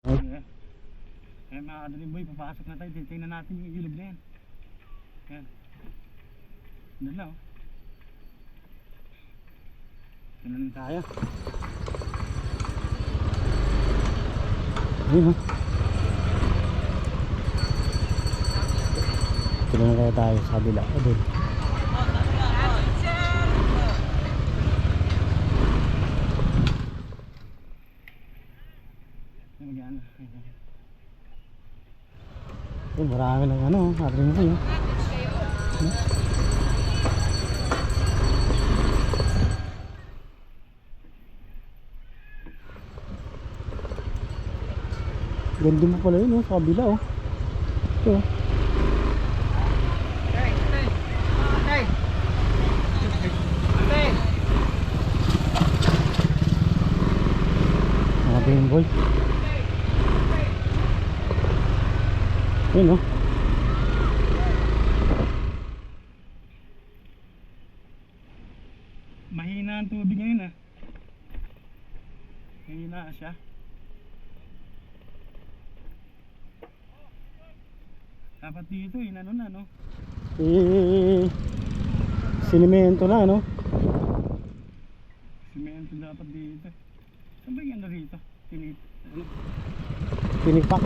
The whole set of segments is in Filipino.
Kaya mga kadalin boy, papasok na tayo. Tingnan natin yung ilog na yan. Yan. Doon na oh. Tingnan tayo. Ayun oh. Tingnan kaya tayo sa kabila. Doon. Marami ng ano, ating mo yun. Ganda mo pala yun, sa kabila oh. Ito oh. Mga green boy. Yun oh. Mahina ang tubig ngayon ah. Mahina siya. Dapat dito inano na no. Sinimento na no. Simento dapat dito. Saan ba yung ano rito? Tinipak.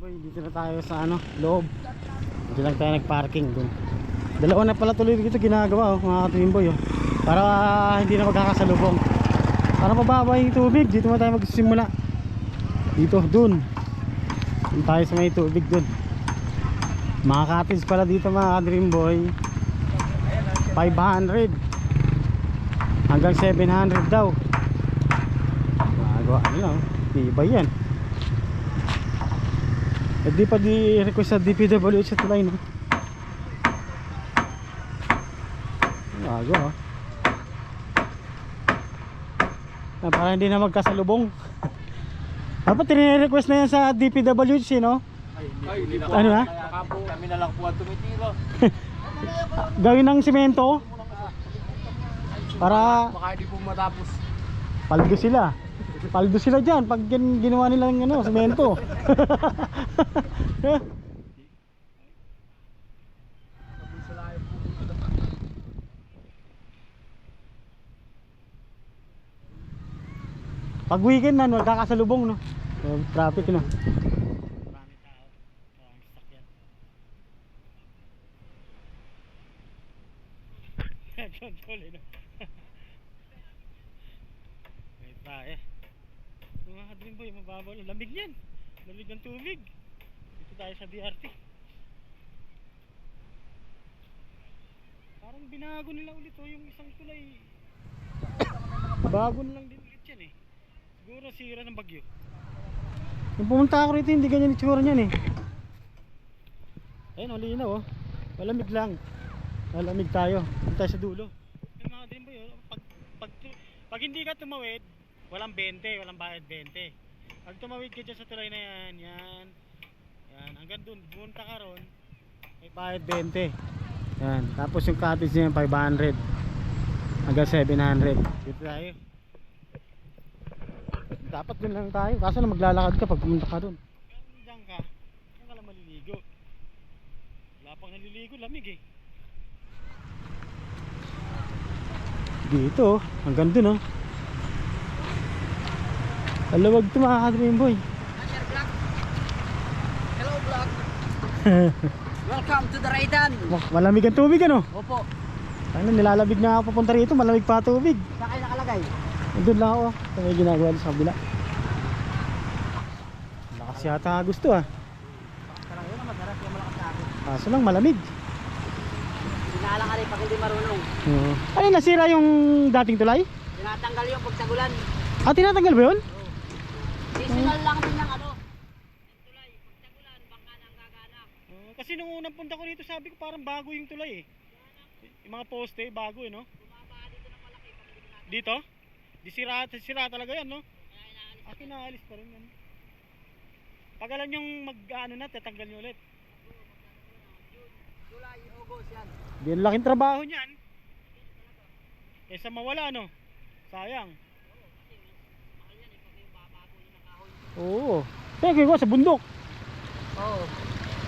Dito na tayo sa ano, loob. Dito lang tayo nagparking dun. Dalawa na pala tuloy dito ginagawa oh, mga ka-Twinboy oh. Para hindi na magkakasalubong. Para mababa yung tubig, dito na tayo magsisimula. Dito, dun. Dun tayo sa may tubig dun. Mga cottage pala dito mga ka-Twinboy. 500 hanggang 700 daw. Magawa nila oh. Iba yan. Di pa di-request sa DPWH sa tulay no? Bago ha. Para hindi na magkasalubong. Dapat tine-request na yan sa DPWH no? Ay, hindi na ano ha? Kami na lang po ang tumitiro. Gawin ng semento para Baka hindi po matapos. paldo sila. Paldo sila dyan pag ginawa nila ng ano, semento. Pag weekend na, magkakasalubong no. Traffic no. Marami tao. Ang sasakyan. Control no. May tayo. Mga ka-Twinboy, mababaw. Lamig yan. Lamig ng tubig. Dito tayo sa DRT. Parang binago nila ulit oh, yung isang tulay. Bago na lang din ulit yan eh. Siguro sira ng bagyo. Yung pumunta ako rito, hindi ganyan itsura niyan eh. Ayun, malinaw oh. Malamig lang. Malamig tayo. Dito tayo sa dulo. Yung mga ka-Twinboy oh, pag hindi ka tumawid, walang 20, walang bayad 20. Pag tumawid ka dyan sa tulay na yan, yan, hanggang dun, bumunta ka ron, may bayad 20. Yan, tapos yung cottage niya 500 hanggang 700. Dito tayo. Dapat dun lang tayo, kaso na maglalakad ka pag pumunta ka dun. Diyan ka lang maliligo. Wala pang naliligo, lamig eh. Dito, hanggang dun oh. Alawag ito mga ka-Twinboy. Hello vlog. Welcome to the Raidan. Malamig ang tubig ano? Opo. Ano, nilalabig na ako papunta rito, malamig pa tubig. Saan kayo nakalagay? Doon lang ako, ito may ginagawa sa kabila. Lakas yata gusto ah. Parang yun naman, harap yung malakas na akin. Kaso lang malamig. Sinalang ka rin pag hindi marunong. Ano, nasira yung dating tulay? Tinatanggal yung pagsagulan. Ah, tinatanggal ba yun? Seasonal lang din ng ano. Yung tulay, pagsagulan, baka nang gagana. Kasi nung unang punta ko dito, sabi ko parang bago yung tulay eh. Yung mga poste, bago eh no? Bumaba dito ng malaki. Dito? Di sira talaga yan no? Akin naalis pa rin yan. Pag alam yung mag-ano na, tatanggal nyo ulit. July, August. boss yan. Di ang laking trabaho niyan. Kesa mawala no. Sayang. Mahal yan eh, pag yung babago yun ng kahoy. Oo. Teka ko sa bundok. Oo.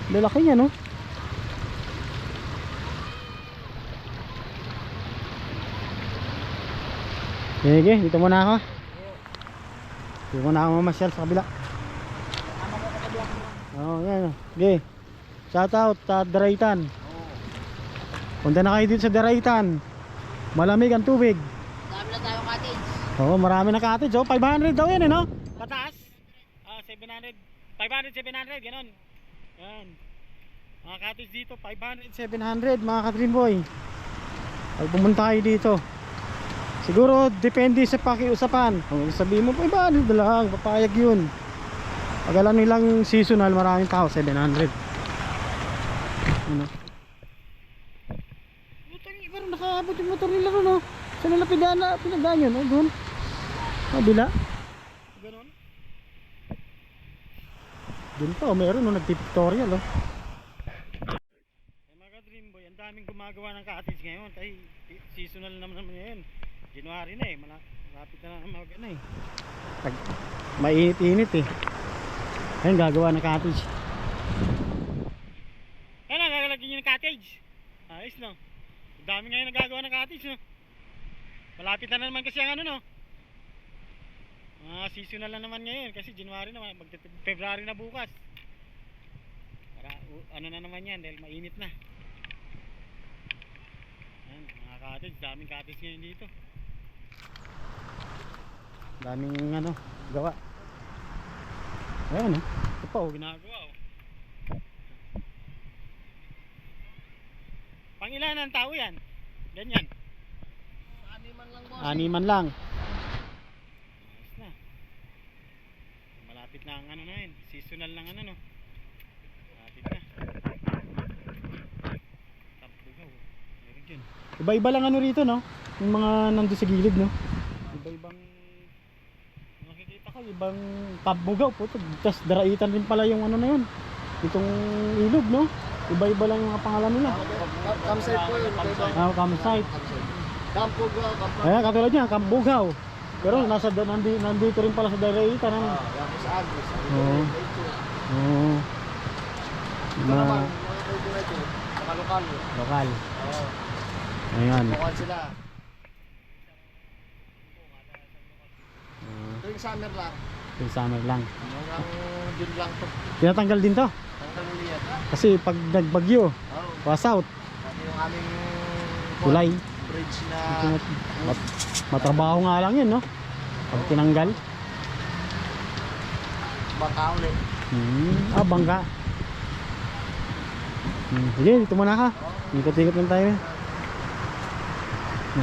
Lalaki niya no. Sige, dito muna ako. Dito muna ako mamasyal sa kabila. Oo, yan. Okay. Shout out sa Daraitan. Punta na kayo dito sa Daraitan. Malamig ang tubig. Dami na tayong cottage. Oo, marami na cottage. Oh, 500 daw yan eh, no? Pataas. 700. 500, 700, ganun. Yan. Mga cottage dito, 500, 700, mga ka-Dream Boy. Pag pumunta kayo dito. Siguro, depende sa pakiusapan. Kung sabihin mo, 500 lang, papayag yun. Pag alam nilang seasonal, maraming tao, 700. Ano? Pero nakaabot yung motor nila ron, oh. Saan nila pinagdaan yun, oh, doon. Kabila. Ganon. Doon pa, oh, meron, oh, nagtipictorial, oh. Mga ka-Dream Boy, ang daming gumagawa ng cottage ngayon. Kasi seasonal naman ngayon. January na eh, malapit na naman mag ano eh. Mainit-init eh. Ayun, gagawa ng cottage. Ayun na, gagalagin nyo ng cottage. Ayos no. Ang dami ngayon nagagawa ng cottage no. Malapit na naman kasi ang ano no. Seasonal na naman ngayon kasi January na, February na bukas. Para ano na naman yan dahil mainit na. Ayun, mga cottage, daming cottage ngayon dito. Daming ano, gawa. Ayan oh. Ito pa oh, ginagawa oh. Pangilan ng tao yan? Ganyan. Animan lang boss. Animan lang. Ayos na. Malapit na ang ano na yun. Seasonal lang ano no. Malapit na. Tampugaw. Meron dyan. Iba-iba lang ano rito no. Yung mga nandun sa gilid no. Iba-ibang nakikita ko. Ibang Tampugaw po. Tapos Daraitan rin pala yung ano na yun. Itong ilog no. Iba-iba lang yung mga pangalan nila. Campsite po yun. Campsite. Tampugaw. Ayan, katulad niya, Tampugaw. Pero nandito rin pala sa Daraitan. Ano? Yan sa Agos. Oo. Oo. Ito naman, mga kaibigan ito. Mga lokal. Lokal. Oo. Ayan. Lokal sila. Tuwing summer lang. Yung summer lang. Hanggang June lang to. Tinatanggal din to. Hanggang uliyan. Kasi pag nagbagyo, Oo. pass out, Kasi yung aming tulay. bridge na Matrabaho nga lang yun, no? Pag tinanggal. baka ulit. Bangka. Sige, dito muna ka. Ikot-ikot lang tayo.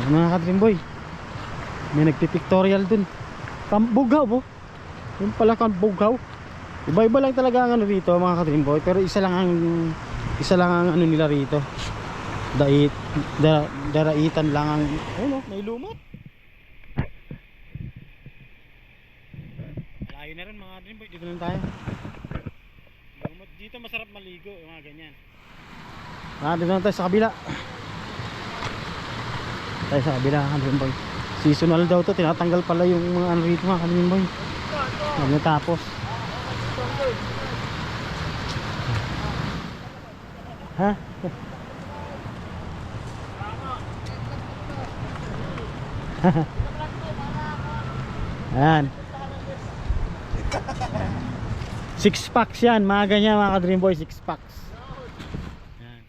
Mga ka-Dream Boy. May nagpipictorial dun. Tampugaw po. Yung pala Tampugaw. Iba-iba lang talaga ang ano rito mga ka-Dream Boy. Pero isa lang ang ano nila rito. Daraitan lang ang ano, may lumot. Layo na rin mga Dream Boy. Dito lang tayo. Lumot. Dito masarap maligo. Yung mga ganyan. Dito lang tayo sa kabila. Tayo sa kabila mga Dream Boy. Seasonal daw to. Tinatanggal pala yung mga ano rito mga Dream Boy. Natapos. Ha? Ayan. 6 packs yan, mga ganyan mga ka-Dream Boy, 6 packs. Ayan.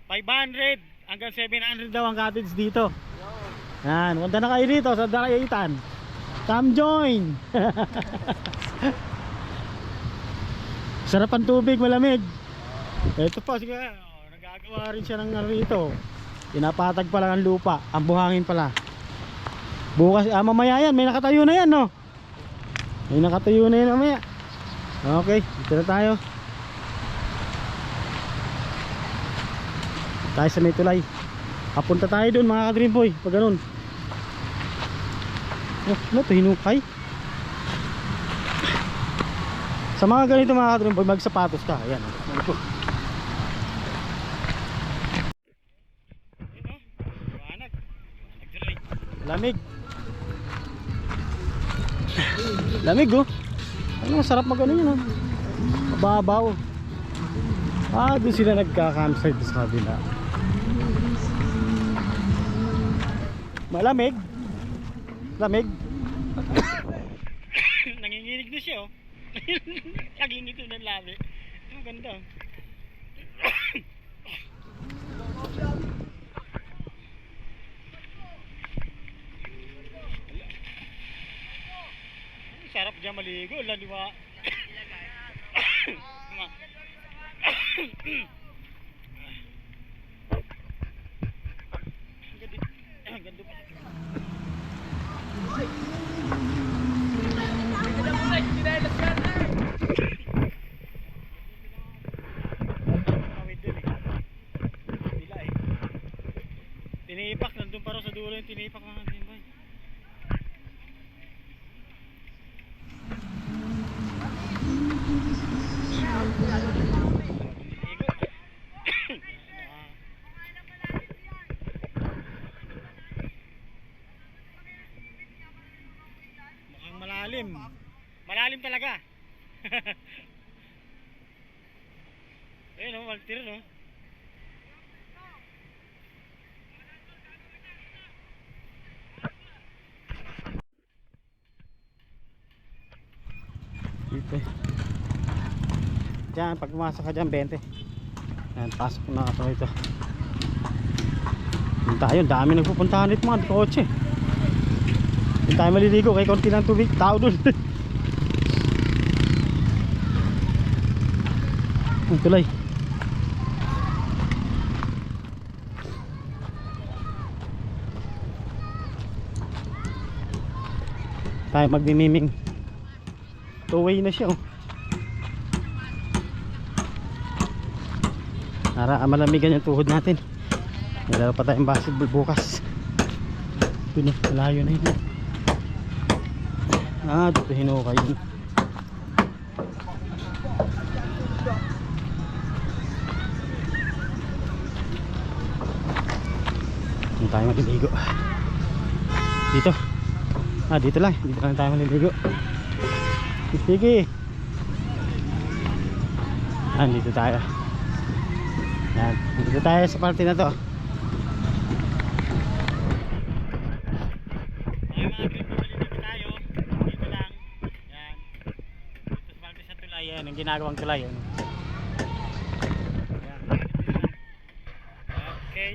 500 hanggang 700 daw ang cottage dito. Ayan, punta na kayo dito sa Daraitan. Come join. Sarap ang tubig, malamig. Ito pa, sige, nagagawa rin siya ng ano rito. Pinapatag pa lang ang lupa, ang buhangin pala. Bukas, mamaya yan, may nakatayo na yan, no? May nakatayo na yan mamaya. Okay, dito na tayo. Tayo sa may tulay. Papunta tayo doon mga ka-Dream Boy, pag ganun. Ano ito, hinukay? Sa mga ganito mga ka-Dream Boy, magsapatos ka. Ayan. Lamig. Lamig oh. Ano, masarap mag ano yun oh. Mababaw. Ah, doon sila nagka-campsite sa kabila. Malamig. Lamig. Nanginginig na siya oh. Laging ito ng labi. Ang ganda. Sarap dyan maligo. Laliwa. Ang ganda pa. Tinipak, nandun pa rin sa dulo yung tinipak mga timbay. Mukhang malalim. Malalim talaga. Ayun o, magtira no. Dito. Diyan, pag pumasok ka dyan, 20. Yan, pasok na ako ito. Yung tayo, dami nagpupuntahan dito mga kotse. Yung tayo maliligo, kay konti lang tubig, tao dun. Ang tulay. Tayo magmimiming. Two-way na siya oh. Para malamigan yung tuhod natin. Nilaro pa tayong basketball bukas. Ito na, malayo na yun. Ah, dito hinukay yun. Dito tayo maliligo. Dito. Ah, dito lang. Dito lang tayo maliligo. Sige. Yan, dito tayo. Yan, dito tayo sa party na to. Ay mga grip, maliligo tayo. Dito lang. Yan. Dito sa party sa tulay. Yan, ang ginagawang tulay. Yan. Okay.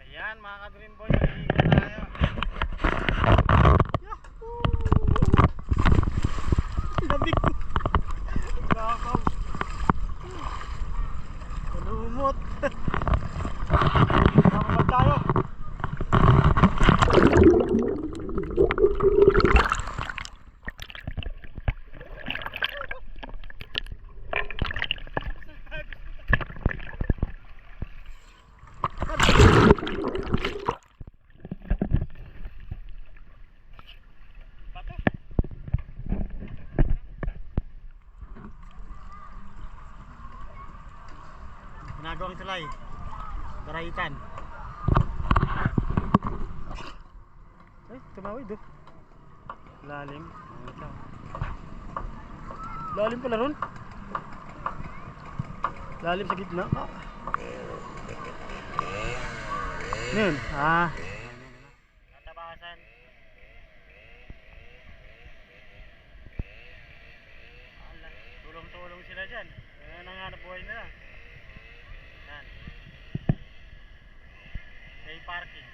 Ayan mga ka-dream boy, maliligo tayo. Labig ko. Bakaw. Malumot. Mamamag tayo. Ginagawang tulay. Karaitan. Ay, tumawid oh. Lalim. Lalim pala ron. Lalim sa gitna. Ah. Yun. Ah. Natabasan. Tulong-tulong sila dyan. Kaya nanganap buhay nila. Yan. May parking.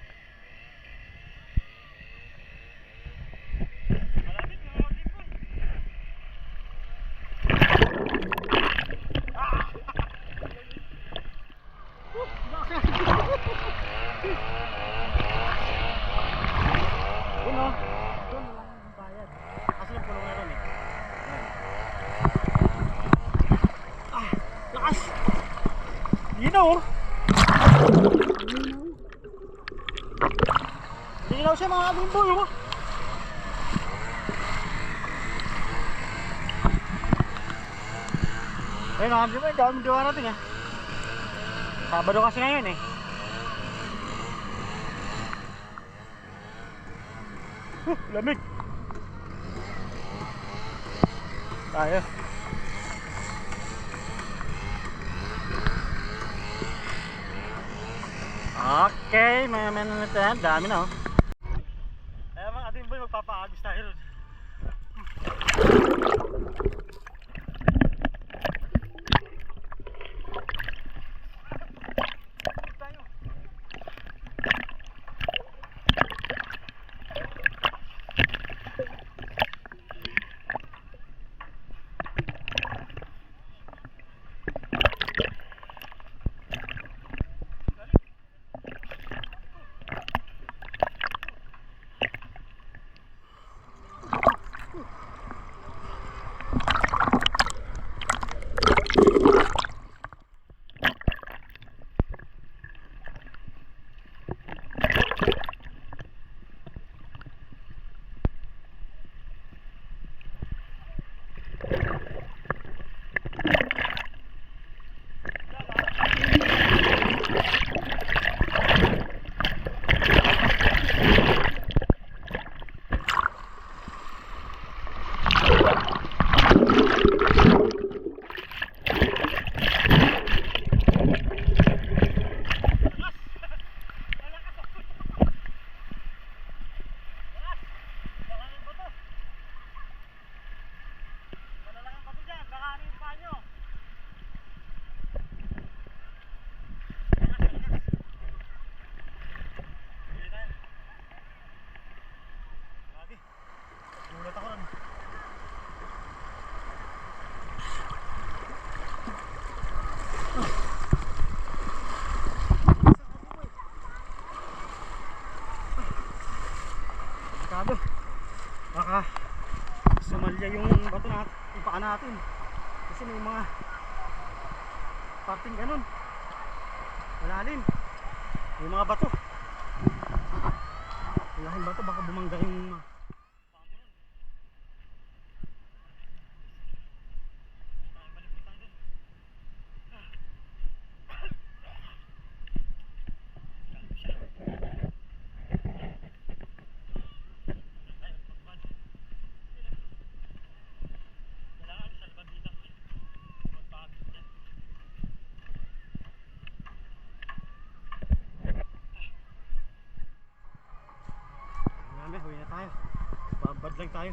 Malamig mga mag-ipon. Bakit? Uno. Doon lang ang bayad. Kasi yung pulong na ron eh. Ah, lakas! Ginaw oh. Ginaw siya mga bimboy oh. Ayun mga bimboy, dami diwa natin eh. Sabado kasi ngayon eh. Lamig. Tayo. Okay, may minute yan. Dami na oh. Kaya mga ating boy, magpapaagos tayo ron. Baka sumalya yung bato natin, yung paa natin kasi may mga parting ganun malalim, may mga bato malaking bato, baka bumangga yung huwi na tayo, babad lang tayo,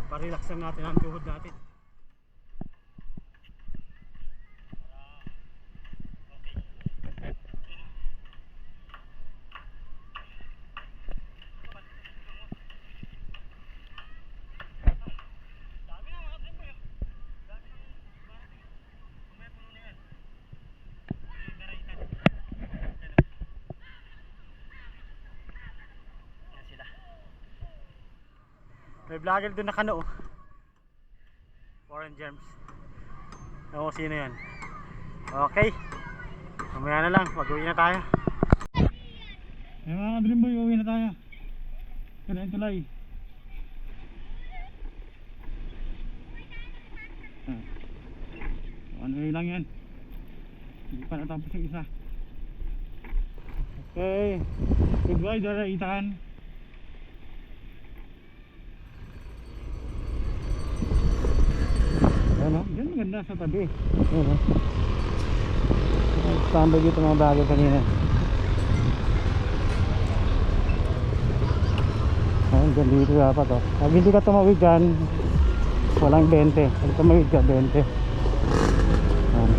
parelax lang natin ang tuhod natin. May vlogger doon na kano, foreign germs. O sino yan? Okay, mamaya na lang, mag-uwi na tayo. Mga dream boy, uwi na tayo. Kaya yung tulay. Ano lang yan, hindi pa natapos yung isa. Okay, goodbye Daraitan. Ano? Diyan maganda sa tabi. Ano? Tambay dito mga bagay kanina. Ayun, dyan dito dapat oh. Pag hindi ka tumawid dyan, walang 20. Pag tumawid ka, 20. Ayun.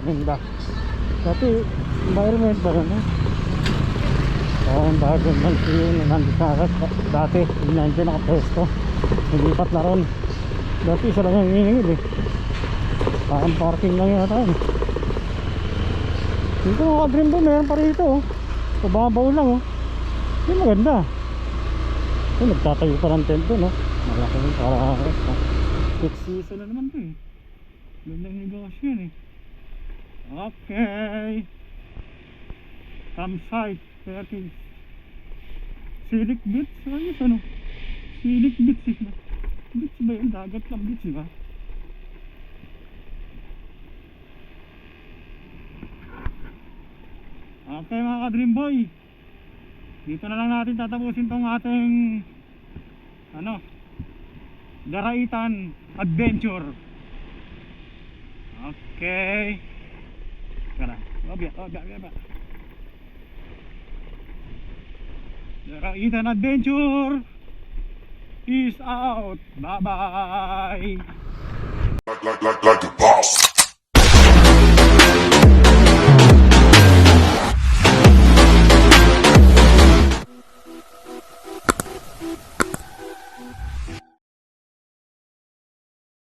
Maganda. Dati, environment ba rin eh? Oo, environment yun. Nandito sa akas. Dati, hindi nandiyan nakapesto. Nilipat na ron. Dati isa lang yung hiningil eh. Parang parking lang yata yun. Dito mga ka-dream boy, meron pa rito oh. Pababaw lang oh. Yung maganda. Yung nagtatayo pa ng tent no. Malaki yung para peak season na naman to eh. Gandang negosyo yun eh. Okay, campsite Perkins. Scenic beach. Ayos ano. Scenic beach eh. Beach ba yun? Dagat lang beach, diba? Okay mga ka-dream boy, Dito na lang natin tatapusin tong ating Daraitan Adventure. Okay. Tara. Oba. Daraitan Adventure is out. Bye bye. Like the boss.